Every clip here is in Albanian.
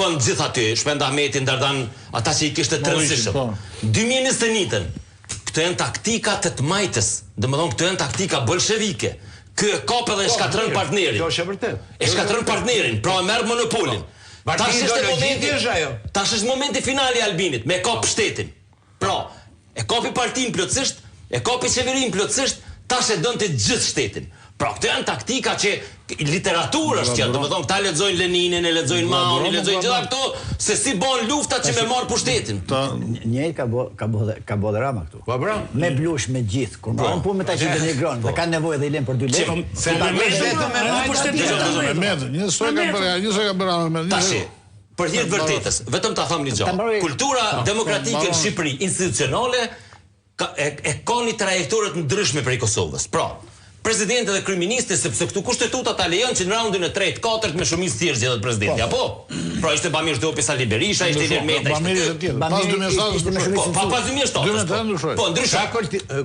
bën gjithë aty, Shpend Ahmeti, Ndardan, ata që i kishte të rëndësishëm. 2021-ën, këto janë taktika të majtës, domethënë këto janë taktika bolshevike. Ky e kap edhe e shkatron partnerin. Kjo është e vërtetë. E shkatron partnerin, pra e merr monopolin. Tash është momenti finali i Albinit, me kap shtetin. Pra, e kapi partinë plotësisht, e kapi qeverinë plotësisht, tash e donte gjithë shtetin. Pra, këto janë taktika që literaturë është që, domethënë këta lexojnë Leninin, e lexojnë Maun, e lexojnë gjitha këto, se si bën lufta që me marr pushtetin. Njëri ka bo dhe Rama këtu. Po bra. Me blush me gjithë, kur marrën punë me ta që denigron, dhe kanë nevojë dhe i lën për 2 lekë. Se ta Tashi, për hir të vërtetës, vetëm ta them një gjë. Kultura demokratike në Shqipëri institucionale e ka një trajektorë të ndryshme prej Kosovës. Pra, presidenti dhe kryeministri, sepse këtu kushtetuta ta lejon që në raundin e 3-të, 4-të me shumicë thjesht zgjedhet presidenti, apo? Pra ishte Bamir Dopi, Sali Berisha, ishte Ilir Meta, Pas 2007. Po, ndryshe.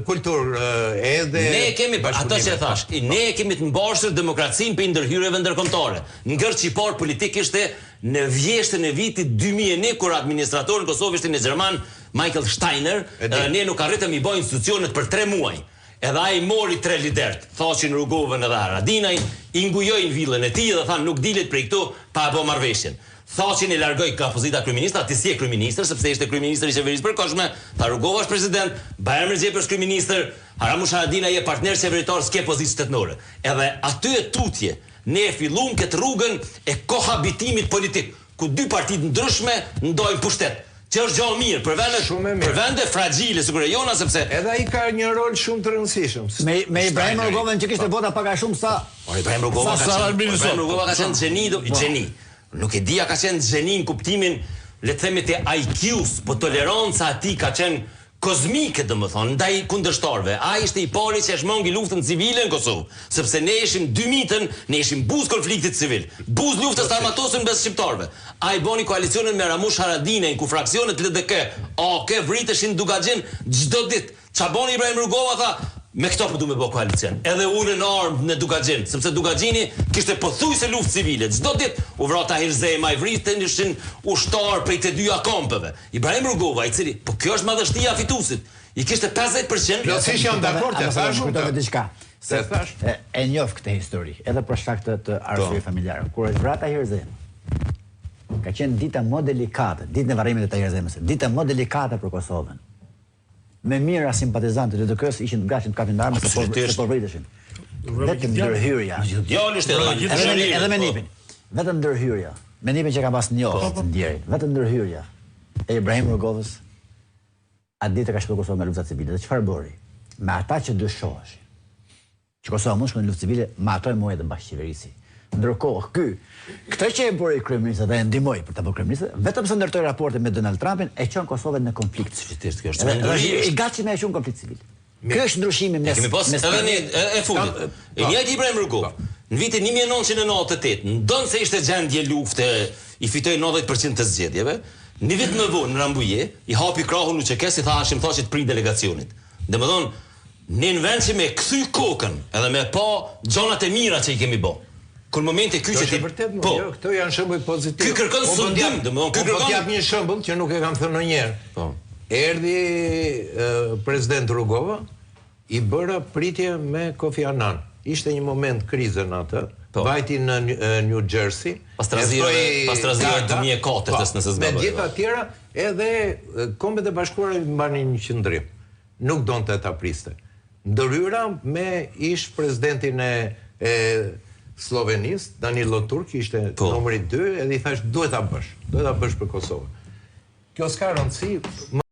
Kulturë edhe Ne kemi, ato që e thash, ne kemi të mbarshur demokracinë për ndërhyrjeve ndërkombëtare. Ngërçipar politik ishte në vjeshtën e vitit 2001, kur administratori në Kosovë ishte një Gjerman, Michael Steiner, ne nuk arritëm i bëjmë institucionet për 3 muaj. Edhe ai mori 3 liderët, thashin Rugovën edhe Haradinaj, i ngujojnë villën e tij dhe thanë nuk dilet prej këtu pa e bë marrëveshjen. Thashin e largoi kapozita kryeministra, ti si e kryeministër, sepse ishte kryeministri i qeverisë përkohshme, ta Rugova është president, Bajram Rexhepi është kryeministër, Haramush Haradinaj je partner qeveritar, s'ke pozitë shtetënore. Edhe aty e tutje, ne e filluam këtë rrugën e kohabitimit politik, ku 2 partitë ndryshme ndajnë pushtet. Që është gjallë mirë, për vende fragjile, sikur e jona, sepse... Edhe ai ka një rol shumë të rëndësishëm. Me Ibrahim Rugovën që kishte vota pak a shumë sa... Ibrahim Rugova ka qenë gjeni. Nuk e dia ka qenë gjeni në kuptimin, le të themi të IQ-s, po toleranca ati ka qenë kozmike, domethënë, ndaj kundërshtarëve. Ai ishte i pari që e shmangi luftën civile në Kosovë, sepse ne ishim 2000-ën, ne ishim buzë konfliktit civil, buzë luftës të armatosur mes shqiptarëve. Ai boni koalicionin me Ramush Haradinaj, ku fraksionet LDK, AK vriteshin Dugaxhin çdo ditë. Ç'a boni Ibrahim Rugova tha, me këto po du me bë koalicion. Edhe unë në armë në Dugaxhin, sepse Dugaxhini kishte pothuajse luftë civile. Çdo ditë u vrata Hirzej, ai vriten ishin ushtar prej të 2 kampeve. Ibrahim Rugova, i cili, po kjo është madhështia e fituesit. I kishte 50%. Plotësisht jam dakord, e thash unë diçka. Se thash, e njoh këtë histori, edhe për shkak të arsye familjare. Kur është vrata Hirzej, ka qenë dita më delikate, ditën e varrimit të Hirzejës, dita më delikate për Kosovën. Me mira simpatizantë të DK-s ishin të gatshëm të kapin armë se po vriteshin. Vetëm ndërhyrja. Edhe me nipin. Vetëm ndërhyrja. Me nipin që ka pas njohur të ndjerit. Vetëm ndërhyrja e Ibrahim Rugovës atë ditë ka shpëtuar Kosovën nga lufta civile. Dhe çfarë bëri? Me ata që dyshoheshin që Kosova mund shkon në luftë civile, me ato e mori edhe bashkëqeverisi. Ndërkohë, këtë që e bëri kryeministri dhe e ndihmoi për ta bërë kryeministri, vetëm se ndërtoi raporte me Donald Trumpin, e çon Kosovën në konflikt civil. Kjo është i gatshëm me shumë konflikt civil. Ky është ndryshimi mes edhe e fundit. E njëjti Ibrahim Rugova. Në vitin 1998, ndonse se ishte gjendje lufte, i fitoi 90% të zgjedhjeve. Një vit më vonë në Rambuje, i hapi krahun UÇK-s, i thashim thashit prit delegacionit. Domethënë, ne në vend që me kthy kokën, edhe me pa gjonat e mira që i kemi bë. Kur momenti ky që ti po, këto janë shembuj pozitiv. Ky kërkon sundim, domethënë ky kërkon. Po jap një shembull që nuk e kam thënë ndonjëherë. Po. Erdhi president Rugova, i bëra pritje me Kofi Annan. Ishte një moment krize në atë. Vajti në New Jersey. Pas trazirave 2004-s nëse s'gaboj. Me gjitha tjera, edhe Kombet e Bashkuara mbanin një qendrim. Nuk donte ta priste. Ndërhyra me ish presidentin e Slovenisë, Danilo Turk, ishte numri 2, edhe i thash duhet ta bësh për Kosovën. Kjo s'ka rëndësi.